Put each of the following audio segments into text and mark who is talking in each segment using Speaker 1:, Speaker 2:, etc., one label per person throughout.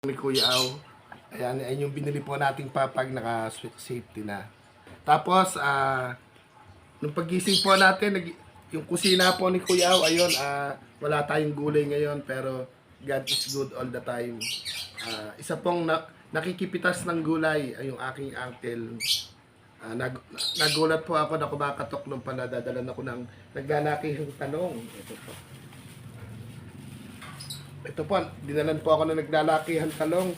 Speaker 1: ni Kuya Au. Ayan, ayan yung binili po nating papag, naka-safety na. Tapos, nung pagising po natin, yung kusina po ni Kuya Au, ayun, wala tayong gulay ngayon, pero God is good all the time. Isa pong nakikipitas ng gulay ay yung aking uncle. Nagulat po ako na kumakatok nung pala, dadalan ako ng naglalakihang talong. Ito po, dinalan po ako ng naglalakihan talong.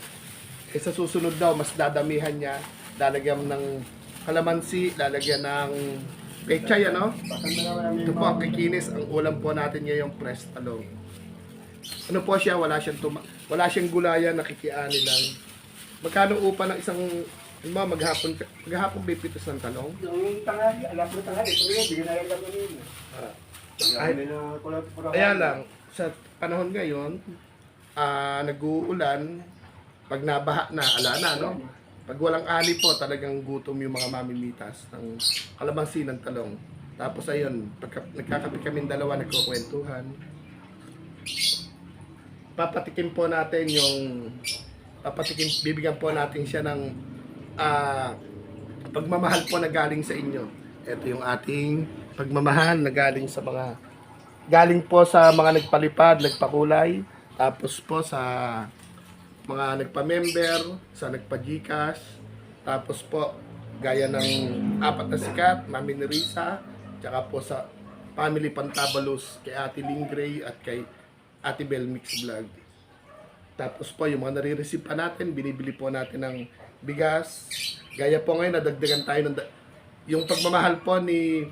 Speaker 1: Sa susunod daw, mas dadamihan niya. Lalagyan ng kalamansi, lalagyan ng pechay, ano? Ito po, ang kikinis. Ang ulam po natin ngayong press talong. Ano po siya? Wala siyang gulayan, nakikiani lang. Magkano upa ng isang, maghapon bipitos ng talong?
Speaker 2: Yung tanghali, alam ko tanghali, ito yun, bigyan na lang kami yun.
Speaker 1: Kaya lang, sa panahon ngayon, nag-uulan, pag nabaha na, ala na, no? Pag walang ani po, talagang gutom yung mga mamimitas ng kalamansi ng talong. Tapos ayun, nagkakape kami dalawa, nagkukwentuhan. Bibigyan po natin siya ng pagmamahal po na galing sa inyo. Ito yung ating pagmamahal na galing po sa mga nagpalipad, nagpakulay, tapos po sa mga nagpa-member, sa nagpa-Gcash, tapos po gaya ng apat na sikat, Mami Nerissa, tsaka po sa Family Pantabalos, kay Ate Lingray at kay Ate Bell Mix Vlog. Tapos po yung mga nare-receive pa natin, binibili po natin ng bigas. Gaya po ngayon, nadagdagan tayo ng yung pagmamahal po ni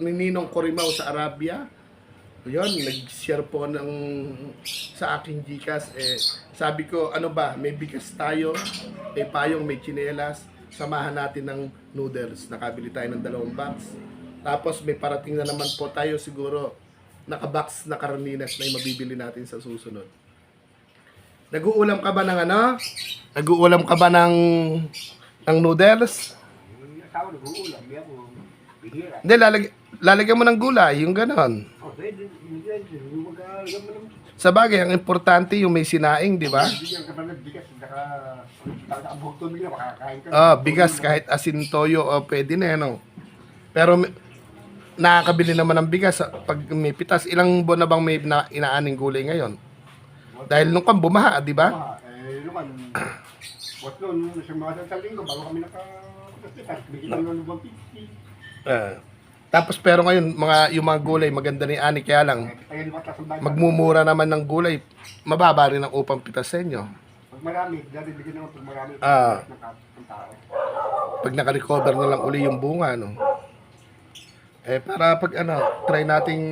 Speaker 1: Ninong Corimao sa Arabia. Yun, nag-share po sa aking Gcash. Sabi ko, ano ba, may bigas tayo, may payong, may tsinelas, samahan natin ng noodles. Nakabili tayo ng 2 box. Tapos may parating na naman po tayo siguro, naka-box na karaninas na yung mabibili natin sa susunod. Nag-uulam ka ba ng ano? Nag-uulam ka ba ng noodles?
Speaker 2: Yung asawa nag-uulam, di ako bihira.
Speaker 1: Hindi, lalagyan mo ng gulay, yung ganon.
Speaker 2: Pwede, yung mag-aalagam mo lang.
Speaker 1: Sa bagay, ang importante yung may sinaing, di ba?
Speaker 2: Bigyan ka pa ng bigas, nakabuhok to bigyan, makakain ka.
Speaker 1: Bigas kahit asin toyo, pwede na yan. Pero nakakabili naman ng bigas pag may pitas. Ilang buwan na bang may inaaning gulay ngayon? Dahil nung bumaha, di ba?
Speaker 2: Naman, what noon, sa mga saling ko, bago kami nakapitas, bigyan lang ng 150.
Speaker 1: Tapos pero ngayon, yung mga gulay, maganda ni Ani, kaya lang, magmumura naman ng gulay, mababa rin ang upang pitas sa inyo.
Speaker 2: Pag marami, dati bigyan naman pag marami ng tao.
Speaker 1: Pag naka-recover na lang uli yung bunga, no? Para pag try nating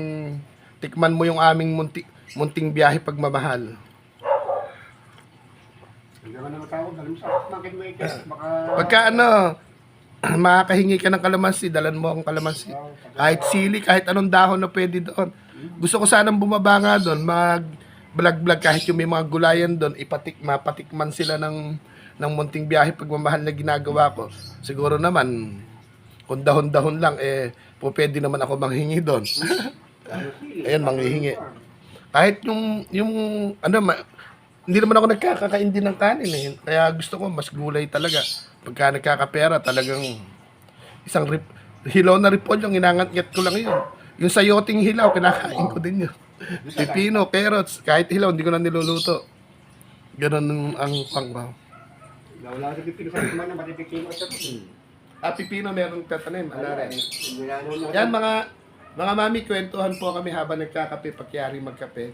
Speaker 1: tikman mo yung aming munting biyahe pagmamahal.
Speaker 2: Hindi naman naman tawag, alam sa market mo ikas, baka...
Speaker 1: Pagka makakahingi ka ng kalamansi, dalan mo ang kalamansi. Kahit sili, kahit anong dahon na pwede doon. Gusto ko sanang bumaba nga doon, mag-vlog-vlog kahit yung may mga gulayan doon, mapatikman sila ng munting biyahe pagmamahal na ginagawa ko. Siguro naman, kung dahon-dahon lang, pwede naman ako manghingi doon. Ayan, manghihingi. Kahit hindi naman ako nagkakakain din ng kanin Kaya gusto ko mas gulay talaga. Pagka nagkakapera, talagang isang hilaw na ripol yung inangat-ngat ko lang yun. Yung sayoting hilaw, kinakain ko din yun. Pipino, carrots, kahit hilaw, hindi ko na niluluto. Ganun ang pangbaw.
Speaker 2: Wala sa pipino sa naman na matipikino at sabi.
Speaker 1: Pipino meron tatanim. Yan mga mami, kwentuhan po kami habang nagkakape, pagyari magkape.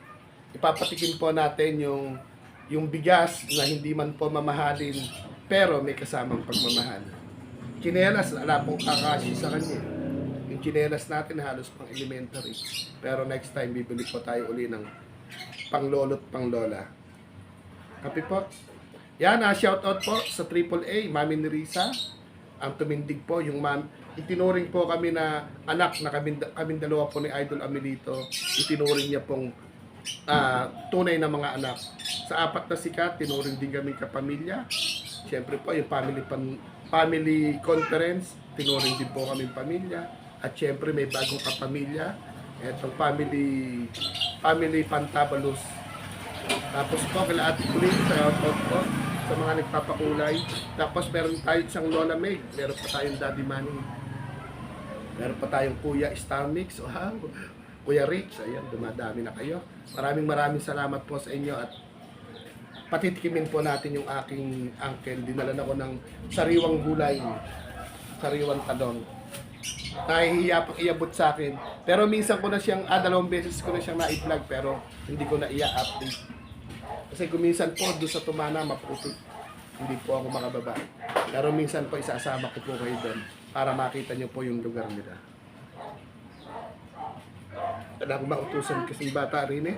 Speaker 1: Ipapatikin po natin yung bigas na hindi man po mamahalin, pero may kasamang pagmamahal. Tsinelas, wala pong kakashi sa kanya. Yung tsinelas natin halos pang elementary. Pero next time, bibili po tayo uli ng panglolo't panglola. Kape po. Yan, shoutout po sa AAA, Mami Nerissa. Ang tumindig po, itinuring po kami na anak na kaming dalawa po ni Idol Amelito. Itinuring niya pong tunay na mga anak. Sa apat na sikat, tinuring din kami kapamilya. Siyempre po, yung family conference, tinuring din po kami pamilya. At siyempre, may bagong kapamilya. Itong family Pantabalos Tapos po, kala Ate Kulin, shoutout po sa mga nagpapakulay. Tapos meron tayo isang Lola Meg. Meron pa tayong Daddy Manny. Meron pa tayong Kuya Starmix. Wow. Kuya Rich. Ayan, dumadami na kayo. Maraming salamat po sa inyo at patitikimin po natin yung aking uncle. Dinala na ko ng sariwang gulay, sariwang talong. Nahihiya pang iabot sa akin. Pero minsan ko na siyang, 2 beses ko na siyang na-vlog pero hindi ko na i-update. Kasi kuminsan po doon sa Tumana, maputi. Hindi po ako makababa. Pero minsan po isasama ko po kayo doon para makita niyo po yung lugar nila. Wala akong mautusan kasi bata rin eh.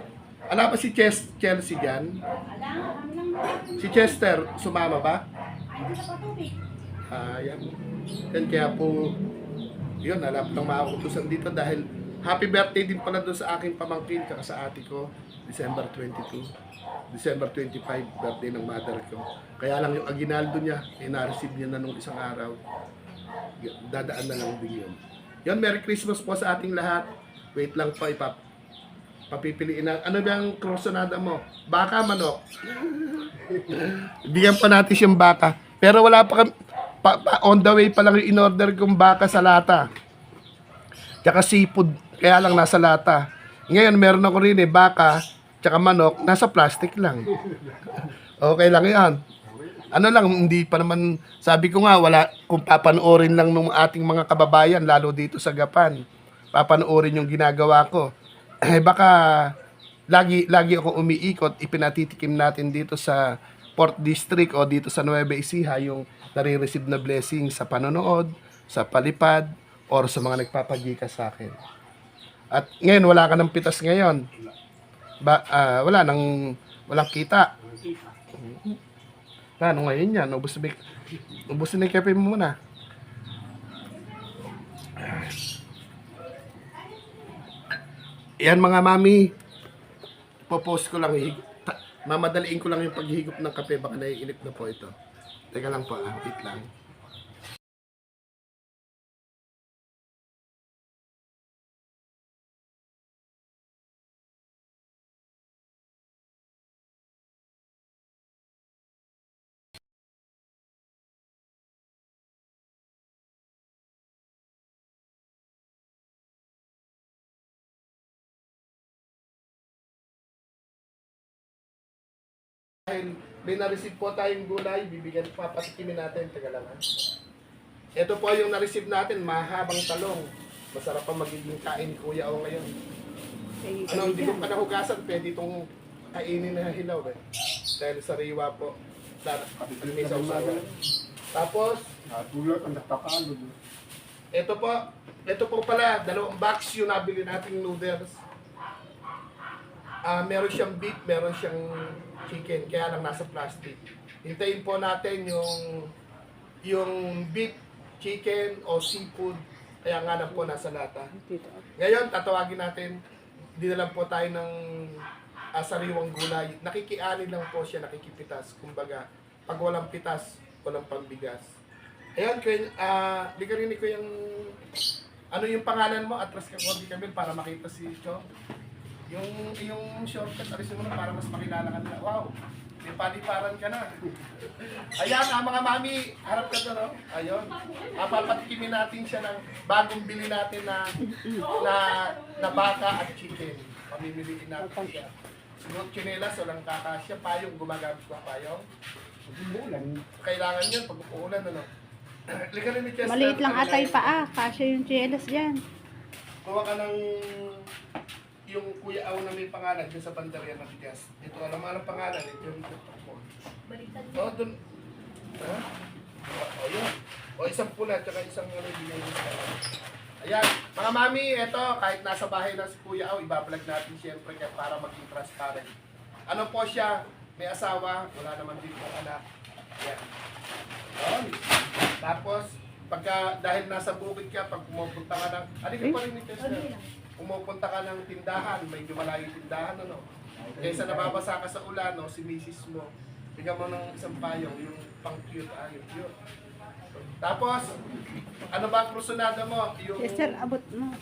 Speaker 1: Ala ba si Chelsea dyan? Si Chester, sumama ba? Yan. Yan kaya po, yun, alam ko nang mautusan dito dahil happy birthday din pala doon sa aking pamangkin, kaka sa ate ko, December 22. December 25, birthday ng mother ko. Kaya lang yung aginaldo niya, na-receive niya na nung isang araw. Dadaan na lang din yun. Yun, Merry Christmas po sa ating lahat. Wait lang po, papipiliin na. Ano ba ang krosonada mo? Baka, manok? Bigyan pa natin siyang baka. Pero wala pa kami, on the way pa lang yung in-order kong baka sa lata. Tsaka seafood, kaya lang nasa lata. Ngayon, meron ako rin baka, tsaka manok, nasa plastic lang. Okay lang yan. Ano lang, hindi pa naman, sabi ko nga, wala, kung papanoorin lang ng ating mga kababayan, lalo dito sa Gapan, papanoorin yung ginagawa ko. Eh baka, lagi ako umiikot, ipinatitikim natin dito sa Port District o dito sa Nueva Ecija, yung nare-receive na blessing sa panonood, sa palipad, or sa mga nagpapagika sa akin. At ngayon, wala ka ng pitas ngayon. Walang kita. Ano ngayon yan? Ubusin na yung kape mo muna. Yan mga mami, popost ko lang, mamadaliin ko lang yung paghigop ng kape, baka naiinip na po ito. Teka lang po, wait lang. Dahil may na-receive po tayong gulay, bibigyan, papatikimin natin. Teka lang ha. Ito po yung na-receive natin, mahabang talong. Masarap pa magiging kain ni Kuya O ngayon. Ano, hindi ko pa nahugasan, pwede itong kainin na hilaw eh. Dahil sariwa po. May sausawan. Tapos,
Speaker 2: Tulad ang nakakalo.
Speaker 1: ito po pala, 2 box yung nabili nating noodles. Meron siyang beef, meron siyang chicken, kaya lang nasa plastic. Hintayin po natin yung beef, chicken o seafood, kaya nga lang po nasa lata. Ngayon, tatawagin natin, dinalan po tayo ng sariwang gulay. Nakikiani lang po siya, nakikipitas. Kumbaga, pag walang pitas, walang pambigas. Ayan, di ka rin ko yung, ano yung pangalan mo? Atras ka konti kami para makita si Chong. Yung shortcut, alisin mo na para mas makilala ka nila. Wow, may paliparan ka na. Ayan, mga mami, harap ka doon, no? Ayun. Papatikimin natin siya ng bagong bili natin na baka at chicken. Pamimiliin natin siya. Sunod chinelas, walang kakasya. Payong, gumagamit ko payong. Kailangan yun pag uulan, ano?
Speaker 3: Maliit lang atay pa kasya yung chielas dyan.
Speaker 1: Kuha ka ng yung Kuya Aw na may pangalan dyan sa bandarya ng bigas. Ito alam ang pangalan, ito yung po. Oh, dun. Ha? O, yun. O, isang pula, tsaka isang binigay sa ayan, mga mami, ito, kahit nasa bahay na si Kuya Aw, ibabalag natin siyempre kaya para maging transparent. Ano po siya? May asawa, wala naman din po anak. Ayan. Ayan. Tapos, dahil nasa bukid ka, pag pumupunta ka ng, ka pa rin ni Chester. Pumupunta ka ng tindahan, medyo malayo yung tindahan, ano? Kaysa nababasa ka sa ulan, no, si misis mo, bigyan mo ng isang payong, yung pang-cute, yung cute. Tapos, ano ba ang krusonada mo? Yung,
Speaker 3: Chester, abot mo.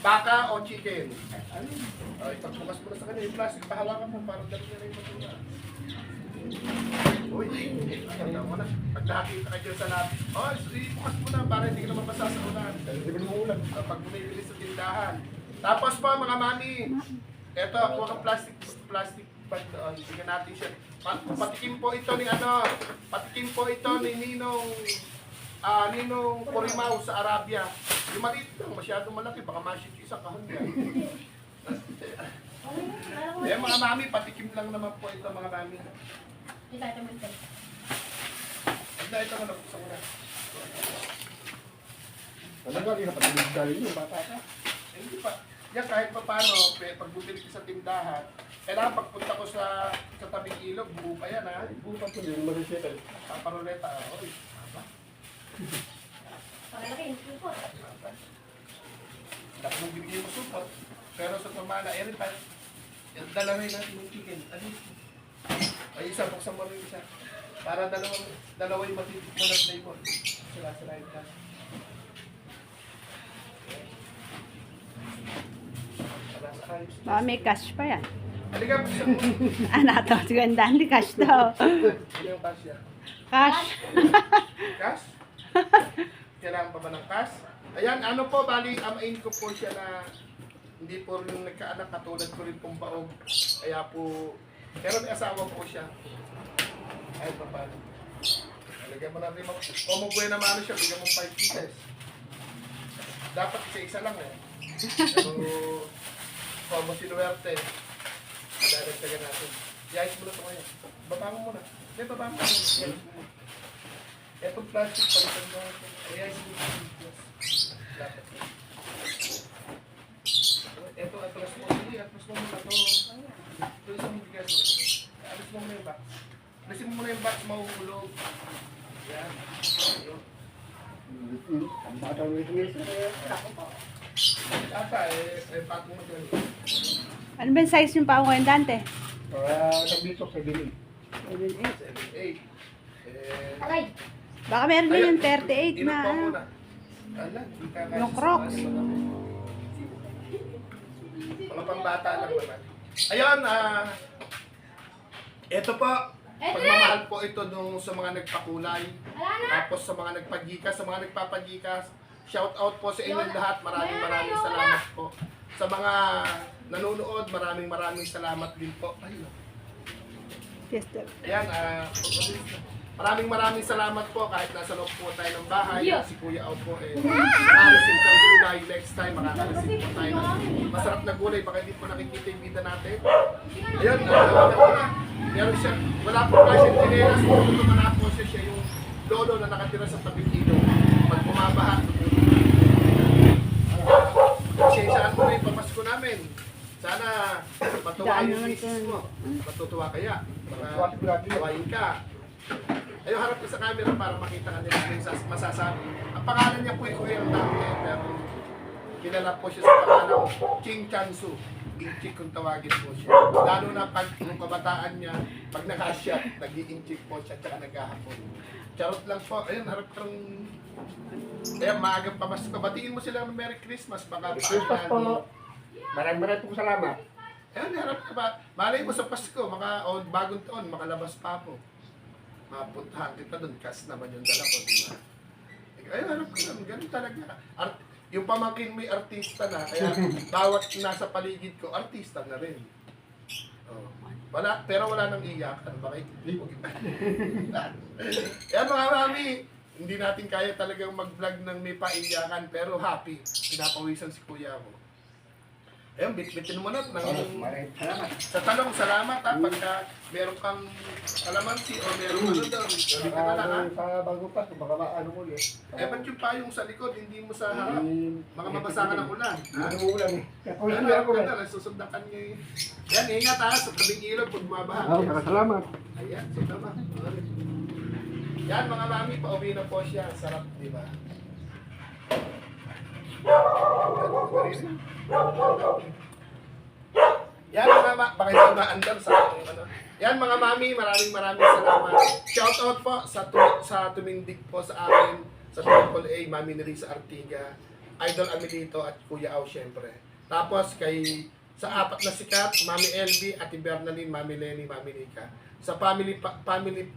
Speaker 1: Baka o chicken? Ay, pagbukas mo na sa kanya yung plastic, pahawakan mo, parang dali niya na yung matuwa. Uy, ganda mo na. Pag nakakita ka dyan sa labi, oh, ibukas mo na para hindi ka naman basa sa ulan.
Speaker 2: Hindi ko naman ulan.
Speaker 1: Pag bumibili sa tindahan. Tapos po, mga mami, eto, kuha kang plastic bag doon. Bigyan natin siya. Patikim po ito ni patikim po ito ni Ninong Porimao sa Arabia. Yung maliit lang, masyadong malaki, baka masik isang kahon yan. Eh mga mami, patikim lang naman po ito mga mami. Ito mo na, buksan mo na.
Speaker 2: Talaga, hindi na patuloy dahil yung bata ka.
Speaker 1: Hindi pa. Yan kahit pa paano, pag bumili ka sa tindahan, kailangan pagpunta ko sa tabing ilog, buo pa yan ha.
Speaker 2: Bukas ko yung marisita.
Speaker 1: Paparoleta, oy. Dapat mong bibigyan mo support. Pero sa pamana, rin pa. Dala rin natin yung chicken. Ano? Ay, isa, buksan mo rin isa. Para dalawa yung matitik mo na flavor. Sila yung ka.
Speaker 3: Baka may cash pa yan.
Speaker 1: Halika, buksan mo.
Speaker 3: Nato, ganda. Hindi cash daw.
Speaker 1: Ano yung cash yan?
Speaker 3: Cash.
Speaker 1: Cash? Kailangan pa ba ng cash? Ayan, ano po, bali, amain ko po siya na hindi po rin nagkaanak, katulad ko rin pong baog. Kaya po, pero may asawa po siya. Ay, paano? Lagyan mo na rin mo. Kung mo buhay naman siya, bigyan mo 5 pieces. Dapat isa-isa lang eh. Pero, kung mo sinuwerte, dadagdagan natin. Yayos mo na ito ngayon. Baba mo muna. Hindi, baba mo muna. Yayos mo muna. Etong plastic, palitan mo. Yayos mo muna. Dapat. Ito, atras mo. Sige, atras mo muna ito. Ito isang bigas mo. Alis mo muna yung box. Alisin mo muna yung box, mahuhulog. Yan. Ayun.
Speaker 2: Ang bata mo ito ngayon.
Speaker 1: Ata, patong mo dyan.
Speaker 3: Ano ba yung size yung pao ngayon, Dante?
Speaker 2: Nagbitok sa bili.
Speaker 1: 7, 8.
Speaker 3: Baka meron din yung 38 na.
Speaker 1: Ilan pa muna? Ala, di ka kasi
Speaker 3: Yung Crocs.
Speaker 1: Mga pambata lang naman. Ayun, ito po, pagmamahal po ito nung sa mga nagpakulay, tapos sa mga nagpagikas, sa mga nagpapagikas, shout out po sa inyong lahat, maraming salamat po. Sa mga nanonood, maraming salamat din po. Ayun.
Speaker 3: Yes, sir.
Speaker 1: Ayan, maraming salamat po kahit nasa loob po tayo ng bahay. Si Kuya Au po makakalisin ng gulay. Next time makakalisin po tayo ng masarap na gulay. Baka hindi po nakikita yung bida natin. Ayun, meron siya, wala po kasi tinelas po. Tumana po siya yung lolo na nakatira sa tabing ilog. Pag bumabaha, siyensaan mo na yung pamasko namin. Sana matuwa yung misis mo. Matutuwa kaya. Tuwain ka. Ayaw, harap ka sa camera para makita ka nila yung masasabi. Ang pangalan niya po ay Kuya Dante, pero kilala po siya sa pangalan Ching Chansu. Inchik kung tawagin po siya. Lalo na pag yung kabataan niya, pag nag-shot, nag-i-inchik po siya, tsaka nag-ahapon. Charot lang po. Ayun, harap kang... Ayan, maagang pamasko. Batiin mo sila ng Merry Christmas. Baka
Speaker 2: Christmas po. Maraming po salamat.
Speaker 1: Ayun, harap ka ba? Malay mo sa Pasko, o bagong taon, makalabas pa po. Mapuntahan kita doon, kas naman yung dala ko, di ba? Ayun, harap ka lang, ganun talaga. Yung pamangkin mo'y artista na, kaya bawat nasa paligid ko, artista na rin. Oh. Pero wala nang iyakan, bakit? Kaya mga mami, hindi natin kaya talagang mag-vlog ng may paiyakan, pero happy. Pinapawisan si kuya mo. Ayun, bitbitin mo na
Speaker 2: Maraming salamat.
Speaker 1: sa tanong, salamat ha. Pagka meron kang kalamansi o meron ano daw, hindi ka na lang ha.
Speaker 2: Sa bago pa, baka maano ko eh.
Speaker 1: Ba't yung payong sa likod, hindi mo sa harap? Mga mabasa ka ng ulan. Ha?
Speaker 2: Ano ulan eh. Kaya
Speaker 1: Yan,
Speaker 2: ako eh.
Speaker 1: nasusundakan niya eh. Yan, ingat ha, sa tabing ilog pag bumabaha.
Speaker 2: Salamat.
Speaker 1: Ayan, salamat. Yan mga mami, pauwi na po siya. Sarap, di ba? Yan mga baka hindi maandar sa ano. Yan mga mami, maraming salamat. Shout out po sa tumindig po sa akin sa Triple A, Mami Nerissa Artiga. Idol Amelito at Kuya Au syempre. Tapos sa apat na sikat, Mami LB, Ate Bernalyn, Mami Lenny, Mami Nika. Sa family conference,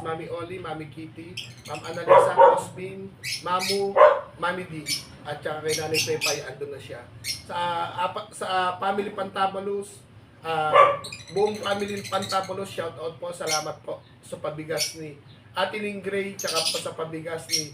Speaker 1: Mami Oli, Mami Kitty, Ma'am Annalisa, Osbin, Mamu, Mami D, at saka kay Nanay Pepay, andun na siya. Sa family Pantabalos, buong family Pantabalos, shout out po, salamat po sa pabigas ni Ate Ning Gray, tsaka po sa pabigas ni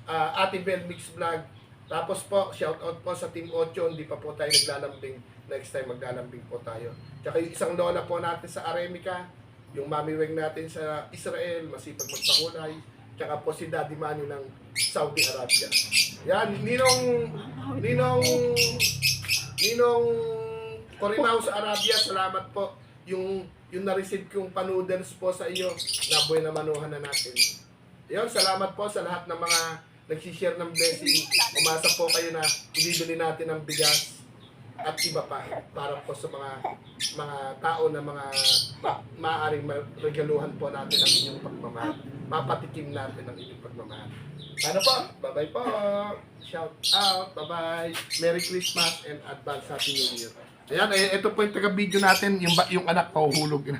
Speaker 1: Ate Bell Mix Vlog. Tapos po, shout out po sa Team 8, hindi pa po tayo naglalambing. Next time maglalambing po tayo. Tsaka yung isang lola po natin sa Aremica, yung Mami Weng natin sa Israel, masipag magpakulay. Tsaka po si Daddy Manny ng Saudi Arabia. Yan, Ninong Corimao sa Arabia, salamat po. Yung na-receive kong pa-noodles po sa iyo, naboy na manuhan na natin. Yan, salamat po sa lahat ng mga nagsishare ng blessing. Umasa po kayo na ibibili natin ng bigas at iba pa para po sa mga tao na maaaring regaluhan po natin ang inyong pagmamahal. Mapatikim natin ang inyong pagmamahal. Ano po? Bye-bye po. Shout out. Bye-bye. Merry Christmas and advance Happy New Year. Ayan, ito po yung taga-video natin. Yung anak ko, hulog na.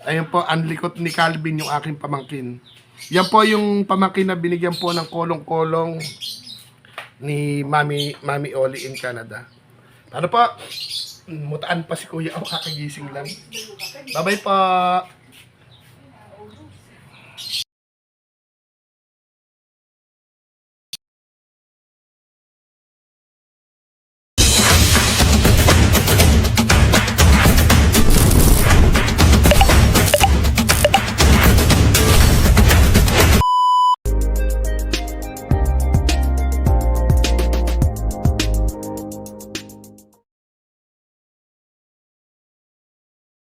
Speaker 1: Ayun po, ang likot ni Calvin, yung aking pamangkin. Yan po yung pamangkin na binigyan po ng kolong-kolong ni Mami Oli in Canada. Ano po? Mutaan pa si Kuya. Ako kakagising lang. Bye-bye po.